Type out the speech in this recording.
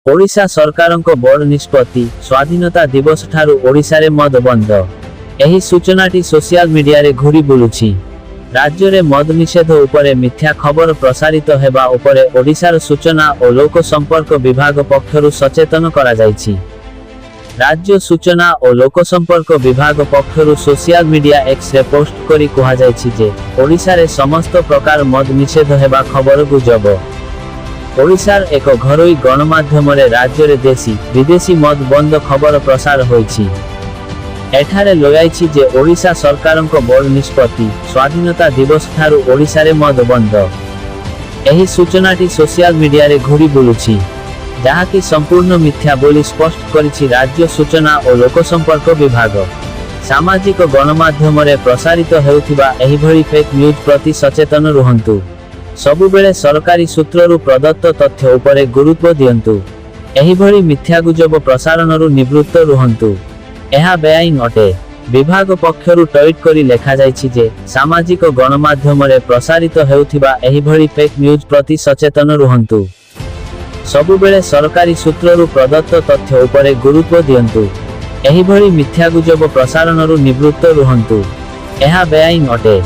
ओडिशा सरकारक बड़ निष्पत्ति स्वाधीनता दिवस ठारू ओडिशा रे मद बंद। एही सूचनाटी सोशल मीडिया रे घुरी बुलुछि। राज्य रे मद निषेध उपरे मिथ्या खबर प्रसारित हेबा उपरे ओडिशार सूचना और लोक संपर्क विभाग पक्षरु सचेतन करा जायछि। राज्य सूचना और लोक संपर्क विभाग पक्षरु सोशल मीडिया एक्स रे पोस्ट करी कहा जायछि जे ओडिशा रे समस्त प्रकार मद निषेध हेबा खबर गुजब। ओडिशार एक घरोई गणमाध्यम रे राज्य रे देशी विदेशी मद बंद खबर प्रसार होईछि। एठारे लोयाइछि जे ओडिशा सरकारक बड़ निष्पत्ति स्वाधीनता दिवस ठारू ओडिशा रे मद बंद। एही सूचनाटी सोशल मीडिया रे घुरी बुलुछि, जहाकी संपूर्ण मिथ्या बोली स्पष्ट करिछि राज्य सूचना और लोक संपर्क विभाग। सामाजिक गणमाध्यम रे प्रसारित हेउथिबा एही भली फेक न्यूज प्रति सचेतन रुहंतु। सबुबेले सरकारी सूत्ररु प्रदत्त तथ्य उपरे गुरुत्व दियंतु। एही भली मिथ्या गुजब प्रसारणरु निवृत्त रुहंतु। एहा बेआईन अटे। विभाग पक्षरु ट्वीट करी लेखा जायछि जे सामाजिक गणमाध्यम रे प्रसारित हेउथिबा एही भली फेक न्यूज प्रति सचेतन रुहंतु। सबुबेले सरकारी सूत्ररु प्रदत्त तथ्य उपरे गुरुत्व दियंतु। एही भली मिथ्या गुजब प्रसारणरु निवृत्त रुहंतु। एहा बेआईन अटे।